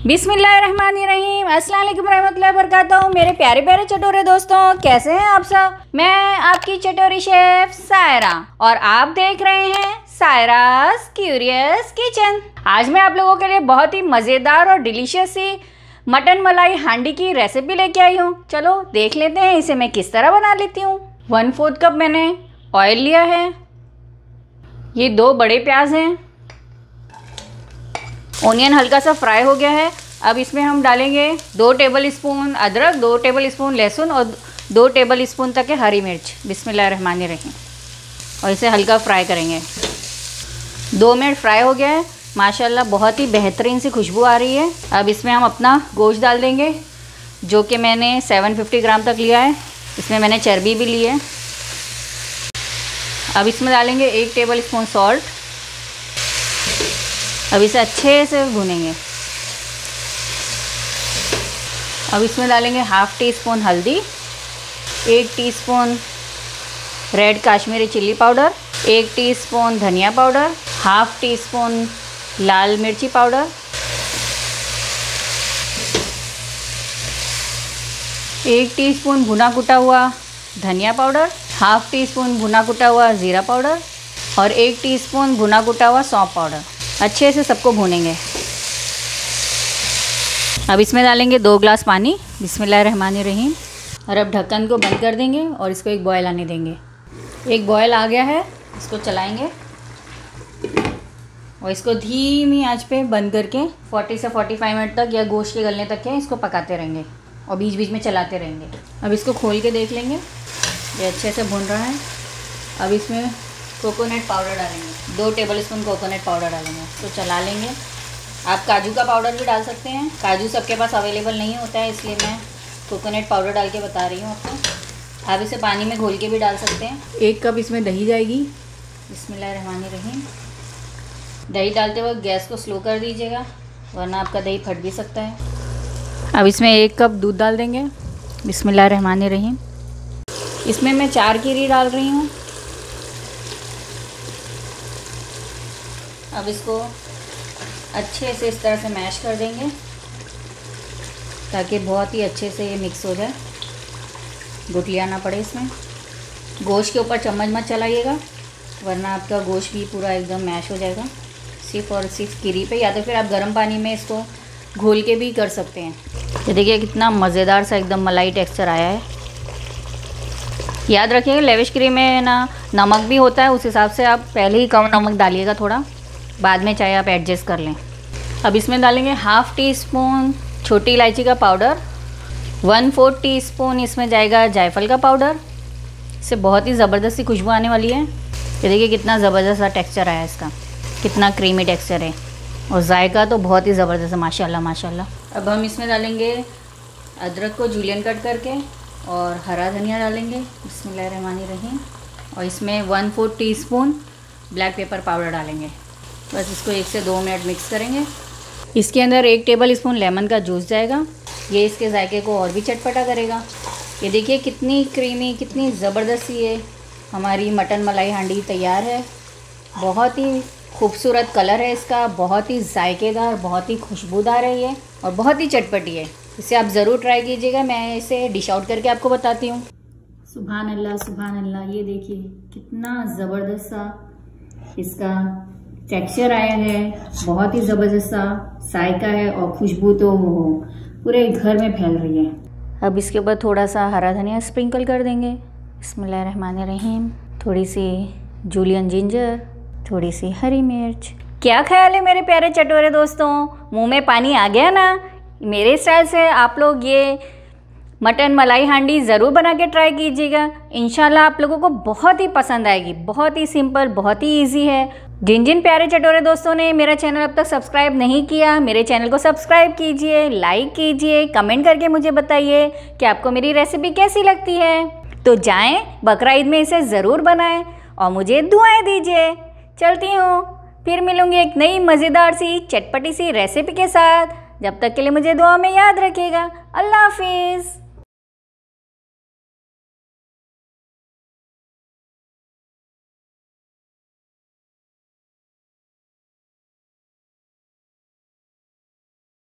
बिस्मिल्लाहिर्रहमानिर्रहीम, अस्सलाम वालेकुम रहमतुल्लाहि वबरकातुहू। मेरे प्यारे प्यारे चटोरे दोस्तों, कैसे हैं आप सब। मैं आपकी चटोरी शेफ सायरा और आप देख रहे हैं सायरास क्यूरियस किचन। आज मैं आप लोगों के लिए बहुत ही मज़ेदार और डिलीशियस सी मटन मलाई हांडी की रेसिपी लेके आई हूँ। चलो देख लेते हैं इसे मैं किस तरह बना लेती हूँ। 1/4 कप मैंने ऑयल लिया है। ये 2 बड़े प्याज हैं। ओनियन हल्का सा फ्राई हो गया है। अब इसमें हम डालेंगे 2 टेबल स्पून अदरक, 2 टेबल स्पून लहसुन और 2 टेबल स्पून तक है हरी मिर्च। बिस्मिल्लाहिर्रहमानिर्रहीम। और इसे हल्का फ्राई करेंगे। 2 मिनट फ्राई हो गया है। माशाल्लाह बहुत ही बेहतरीन सी खुशबू आ रही है। अब इसमें हम अपना गोश्त डाल देंगे, जो कि मैंने 750 ग्राम तक लिया है। इसमें मैंने चर्बी भी ली है। अब इसमें डालेंगे 1 टेबल स्पून सॉल्ट। अब इसे अच्छे से भूनेंगे। अब इसमें डालेंगे 1/2 टीस्पून हल्दी, 1 teaspoon red Kashmiri chilli powder, 1 teaspoon धनिया पाउडर, 1/2 टीस्पून लाल मिर्ची पाउडर, 1 टीस्पून भुना कुटा हुआ धनिया पाउडर, 1/2 टीस्पून भुना कुटा हुआ ज़ीरा पाउडर और 1 टीस्पून भुना कुटा हुआ सौंफ पाउडर। अच्छे से सबको भूनेंगे। अब इसमें डालेंगे 2 ग्लास पानी। बिस्मिल्लाहिर्रहमानिर्रहीम। और अब ढक्कन को बंद कर देंगे और इसको एक बॉयल आने देंगे। एक बॉयल आ गया है, इसको चलाएंगे और इसको धीमी आंच पे बंद करके 40 से 45 मिनट तक या गोश्त के गलने तक है इसको पकाते रहेंगे और बीच बीच में चलाते रहेंगे। अब इसको खोल के देख लेंगे, ये अच्छे से भून रहा है। अब इसमें कोकोनट पाउडर डालेंगे, 2 टेबल स्पून कोकोनट पाउडर डालेंगे। तो चला लेंगे। आप काजू का पाउडर भी डाल सकते हैं। काजू सबके पास अवेलेबल नहीं होता है, इसलिए मैं कोकोनट पाउडर डाल के बता रही हूँ आपको। आप इसे पानी में घोल के भी डाल सकते हैं। 1 कप इसमें दही जाएगी। बिस्मिल्लाहिर्रहमानिर्रहीम। दही डालते वक्त गैस को स्लो कर दीजिएगा, वरना आपका दही फट भी सकता है। अब इसमें 1 कप दूध डाल देंगे। बिस्मिल्लाहिर्रहमानिर्रहीम। इसमें मैं 4 कीरी डाल रही हूँ। अब इसको अच्छे से इस तरह से मैश कर देंगे ताकि बहुत ही अच्छे से ये मिक्स हो जाए, गुठलियाँ ना पड़े इसमें। गोश्त के ऊपर चम्मच मत चलाइएगा, वरना आपका गोश्त भी पूरा एकदम मैश हो जाएगा। सिर्फ और सिर्फ कीरी पे, या तो फिर आप गर्म पानी में इसको घोल के भी कर सकते हैं। ये देखिए कितना मज़ेदार सा एकदम मलाई टेक्सचर आया है। याद रखिएगा लेविश क्रीम में ना नमक भी होता है, उस हिसाब से आप पहले ही कम नमक डालिएगा, थोड़ा बाद में चाहे आप एडजस्ट कर लें। अब इसमें डालेंगे 1/2 टीस्पून छोटी इलायची का पाउडर, 1/4 टीस्पून इसमें जाएगा जायफल का पाउडर। इससे बहुत ही ज़बरदस्त सी खुशबू आने वाली है। ये देखिए कितना ज़बरदस्त सा टेक्सचर आया इसका, कितना क्रीमी टेक्सचर है और जायका तो बहुत ही ज़बरदस्त है, माशाल्लाह माशाल्लाह। अब हम इसमें डालेंगे अदरक को जूलियन कट करके और हरा धनिया डालेंगे। बिस्मिल्लाहिर्रहमानिर्रहीम। और इसमें 1/4 टीस्पून ब्लैक पेपर पाउडर डालेंगे। बस इसको 1 से 2 मिनट मिक्स करेंगे। इसके अंदर 1 टेबल स्पून लेमन का जूस जाएगा। ये इसके जायके को और भी चटपटा करेगा। ये देखिए कितनी क्रीमी, कितनी ज़बरदस्त ये हमारी मटन मलाई हांडी तैयार है। बहुत ही खूबसूरत कलर है इसका, बहुत ही जायकेदार, बहुत ही खुशबूदार है ये और बहुत ही चटपटी है। इसे आप ज़रूर ट्राई कीजिएगा। मैं इसे डिश आउट करके आपको बताती हूँ। सुभान अल्लाह सुभान अल्लाह। ये देखिए कितना ज़बरदस्त सा इसका टेक्सचर आया है, बहुत ही ज़बरदस्त सा जायका है और खुशबू तो वो पूरे घर में फैल रही है। अब इसके ऊपर थोड़ा सा हरा धनिया स्प्रिंकल कर देंगे। बिस्मिल्लाहिर्रहमानिर्रहीम। थोड़ी सी जूलियन जिंजर, थोड़ी सी हरी मिर्च। क्या ख्याल है मेरे प्यारे चटोरे दोस्तों, मुंह में पानी आ गया ना। मेरे स्टाइल से आप लोग ये मटन मलाई हांडी ज़रूर बना के ट्राई कीजिएगा। इंशाल्लाह आप लोगों को बहुत ही पसंद आएगी। बहुत ही सिंपल, बहुत ही इजी है। जिन जिन प्यारे चटोरे दोस्तों ने मेरा चैनल अब तक सब्सक्राइब नहीं किया, मेरे चैनल को सब्सक्राइब कीजिए, लाइक कीजिए, कमेंट करके मुझे बताइए कि आपको मेरी रेसिपी कैसी लगती है। तो जाएं बकरा ईद में इसे ज़रूर बनाएं और मुझे दुआएं दीजिए। चलती हूँ, फिर मिलूँगी एक नई मज़ेदार सी चटपटी सी रेसिपी के साथ। जब तक के लिए मुझे दुआ में याद रखिएगा। अल्लाह हाफिज़।